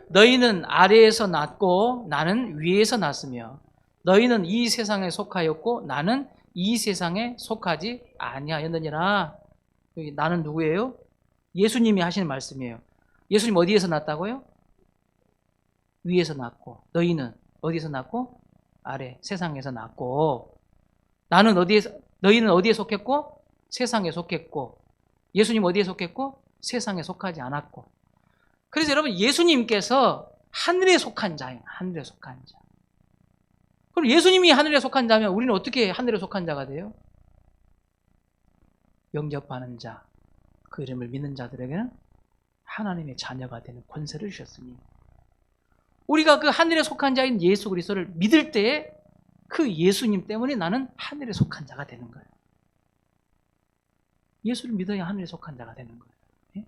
너희는 아래에서 났고 나는 위에서 났으며 너희는 이 세상에 속하였고 나는 이 세상에 속하지 아니하였느니라. 나는 누구예요? 예수님이 하시는 말씀이에요. 예수님 어디에서 났다고요? 위에서 났고 너희는 어디에서 났고? 아래 세상에서 났고 너희는 어디에 속했고? 세상에 속했고 예수님 어디에 속했고? 세상에 속하지 않았고. 그래서 여러분 예수님께서 하늘에 속한 자예요. 하늘에 속한 자. 그럼 예수님이 하늘에 속한 자면 우리는 어떻게 하늘에 속한 자가 돼요? 영접하는 자, 그 이름을 믿는 자들에게는 하나님의 자녀가 되는 권세를 주셨으니 우리가 그 하늘에 속한 자인 예수 그리스도를 믿을 때에 그 예수님 때문에 나는 하늘에 속한 자가 되는 거예요. 예수를 믿어야 하늘에 속한 자가 되는 거예요. 예?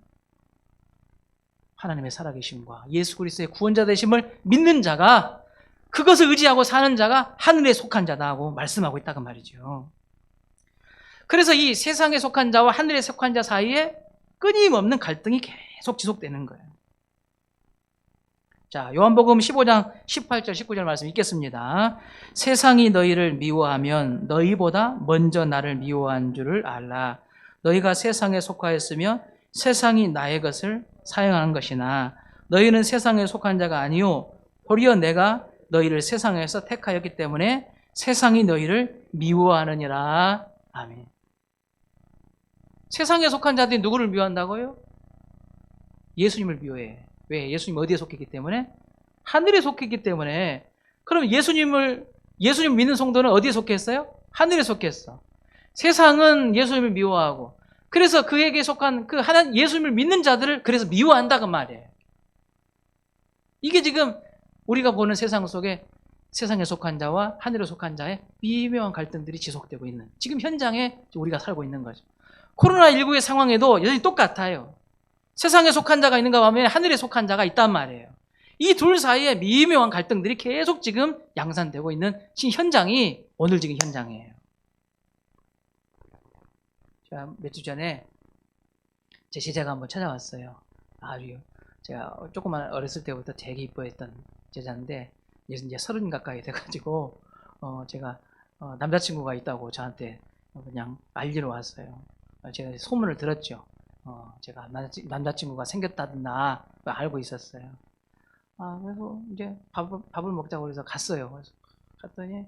하나님의 살아계심과 예수 그리스도의 구원자 되심을 믿는 자가, 그것을 의지하고 사는 자가 하늘에 속한 자다고 말씀하고 있다고 말이죠. 그래서 이 세상에 속한 자와 하늘에 속한 자 사이에 끊임없는 갈등이 계속 지속되는 거예요. 자, 요한복음 15장 18절 19절 말씀 읽겠습니다. 세상이 너희를 미워하면 너희보다 먼저 나를 미워한 줄을 알라. 너희가 세상에 속하였으며 세상이 나의 것을 사용하는 것이나 너희는 세상에 속한 자가 아니요 도리어 내가 너희를 세상에서 택하였기 때문에 세상이 너희를 미워하느니라. 아멘. 세상에 속한 자들이 누구를 미워한다고요? 예수님을 미워해. 왜? 예수님 어디에 속했기 때문에? 하늘에 속했기 때문에. 그럼 예수님 믿는 성도는 어디에 속했어요? 하늘에 속했어. 세상은 예수님을 미워하고, 그래서 그에게 속한 그 하나님 예수님을 믿는 자들을 그래서 미워한다고 말이에요. 이게 지금 우리가 보는 세상 속에 세상에 속한 자와 하늘에 속한 자의 미묘한 갈등들이 지속되고 있는 지금 현장에 우리가 살고 있는 거죠. 코로나19의 상황에도 여전히 똑같아요. 세상에 속한 자가 있는가 하면 하늘에 속한 자가 있단 말이에요. 이 둘 사이에 미묘한 갈등들이 계속 지금 양산되고 있는 지금 현장이 오늘 지금 현장이에요. 제가 몇 주 전에 제 제자가 한번 찾아왔어요. 아주 제가 조금만 어렸을 때부터 되게 이뻐했던 제자인데 이제 30 가까이 돼가지고 제가 남자친구가 있다고 저한테 그냥 알리러 왔어요. 제가 소문을 들었죠. 제가 남자친구가 생겼다나 알고 있었어요. 그래서 이제 밥을 먹자고 그래서 갔어요. 그래서 갔더니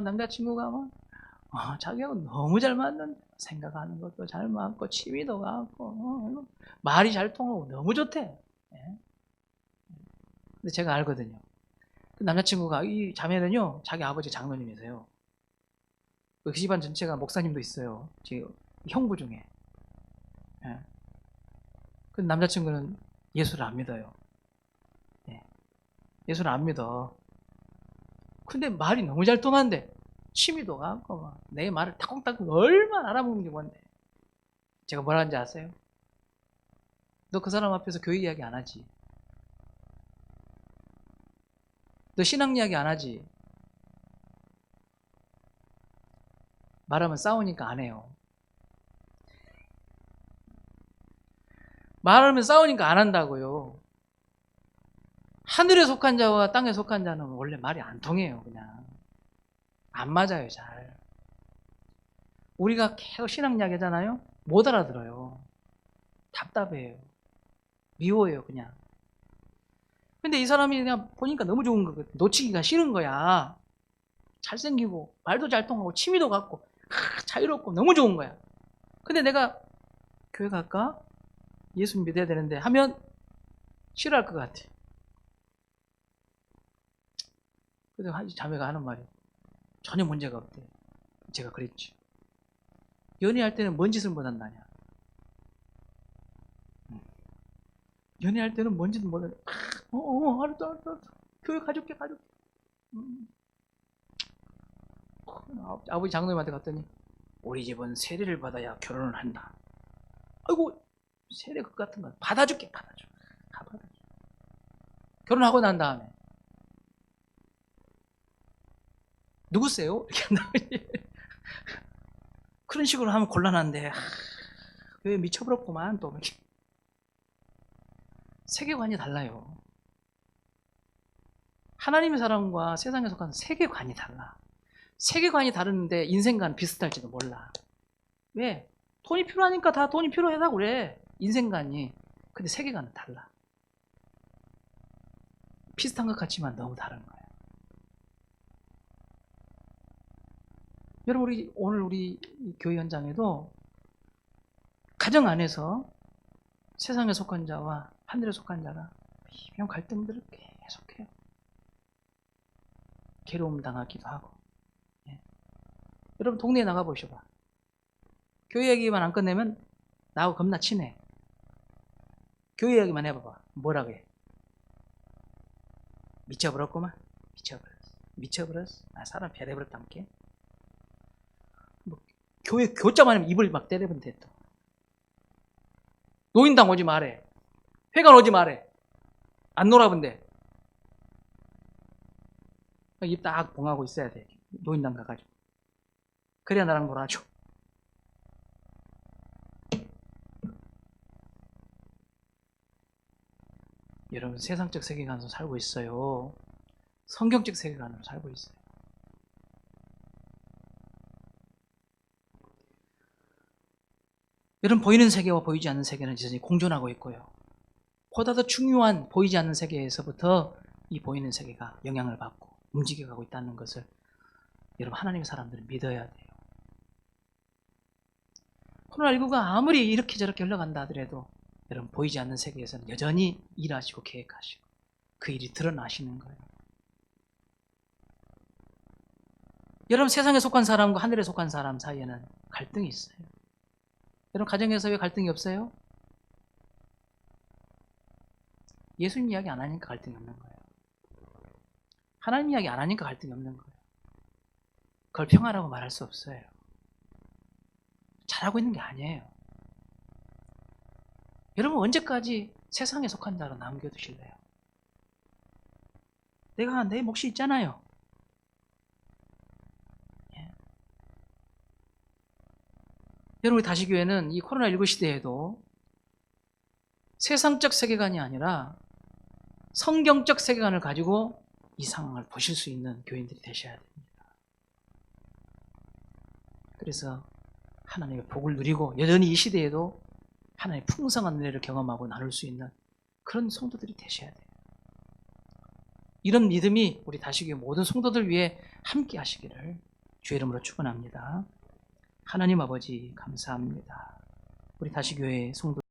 남자친구가 막 자기하고 너무 잘 맞는, 생각하는 것도 잘 맞고 취미도 같고 말이 잘 통하고 너무 좋대. 예. 근데 제가 알거든요. 그 남자친구가, 이 자매는요 자기 아버지 장로님이세요. 그 집안 전체가 목사님도 있어요. 제 형부 중에. 예. 그 남자친구는 예수를 안 믿어요. 예. 예수를 안 믿어. 근데 말이 너무 잘 통한데 취미도 같고 막 내 말을 타공타공 얼마나 알아먹는 게 뭔데. 제가 뭐라 하는지 아세요? 너 그 사람 앞에서 교회 이야기 안 하지? 너 신앙 이야기 안 하지? 말하면 싸우니까 안 해요. 말하면 싸우니까 안 한다고요. 하늘에 속한 자와 땅에 속한 자는 원래 말이 안 통해요. 그냥 안 맞아요. 잘. 우리가 계속 신앙 이야기 하잖아요. 못 알아들어요. 답답해요. 미워요. 그냥. 근데 이 사람이 그냥 보니까 너무 좋은 거거든. 놓치기가 싫은 거야. 잘생기고 말도 잘 통하고 취미도 같고 자유롭고 너무 좋은 거야. 근데 내가 교회 갈까? 예수 믿어야 되는데 하면 싫어할 것 같아. 그래서 자매가 하는 말이 전혀 문제가 없대. 제가 그랬지. 연애할 때는 뭔 짓을 못한다냐. 연애할 때는 뭔 짓을 못한다. 알았어. 교회 가줄게. 아버지 장로님한테 갔더니 우리 집은 세례를 받아야 결혼을 한다. 아이고, 세례 그 같은 거 받아줄게. 받아줘. 결혼하고 난 다음에 누구세요? 이렇게 한다고. 그런 식으로 하면 곤란한데 왜 미쳐버렸구만. 또 세계관이 달라요. 하나님의 사람과 세상에 속한 세계관이 달라. 세계관이 다른데 인생관 비슷할지도 몰라. 왜? 돈이 필요하니까 다 돈이 필요하다고 그래. 인생관이. 근데 세계관은 달라. 비슷한 것 같지만 너무 다른 거예요. 여러분, 오늘 우리 교회 현장에도 가정 안에서 세상에 속한 자와 하늘에 속한 자가 미묘한 갈등들을 계속해요. 괴로움 당하기도 하고. 예. 여러분 동네에 나가보셔봐. 교회 얘기만 안 끝내면 나하고 겁나 친해. 교회 얘기만 해봐봐. 뭐라고 해? 미쳐버렸구만. 미쳐버렸어. 사람 배려버렸다니까. 교회 교자만 하면 입을 막 때려본대. 또 노인당 오지 말해. 회관 오지 말해. 안 놀아본대. 입 딱 봉하고 있어야 돼. 노인당 가가지고. 그래야 나랑 놀아줘. 여러분, 세상적 세계관으로 살고 있어요. 성경적 세계관으로 살고 있어요. 여러분, 보이는 세계와 보이지 않는 세계는 여전히 공존하고 있고요. 보다 더 중요한 보이지 않는 세계에서부터 이 보이는 세계가 영향을 받고 움직여가고 있다는 것을 여러분, 하나님의 사람들은 믿어야 돼요. 코로나19가 아무리 이렇게 저렇게 흘러간다 하더라도 여러분, 보이지 않는 세계에서는 여전히 일하시고 계획하시고 그 일이 드러나시는 거예요. 여러분, 세상에 속한 사람과 하늘에 속한 사람 사이에는 갈등이 있어요. 여러분, 가정에서 왜 갈등이 없어요? 예수님 이야기 안 하니까 갈등이 없는 거예요. 하나님 이야기 안 하니까 갈등이 없는 거예요. 그걸 평화라고 말할 수 없어요. 잘하고 있는 게 아니에요. 여러분, 언제까지 세상에 속한 자로 남겨두실래요? 내가 내 몫이 있잖아요. 예. 여러분, 우리 다시교회는 이 코로나19 시대에도 세상적 세계관이 아니라 성경적 세계관을 가지고 이 상황을 보실 수 있는 교인들이 되셔야 됩니다. 그래서 하나님의 복을 누리고 여전히 이 시대에도 하나님의 풍성한 은혜를 경험하고 나눌 수 있는 그런 성도들이 되셔야 돼요. 이런 믿음이 우리 다시교회 모든 성도들 위해 함께 하시기를 주의 이름으로 축원합니다. 하나님 아버지 감사합니다. 우리 다시교회 성도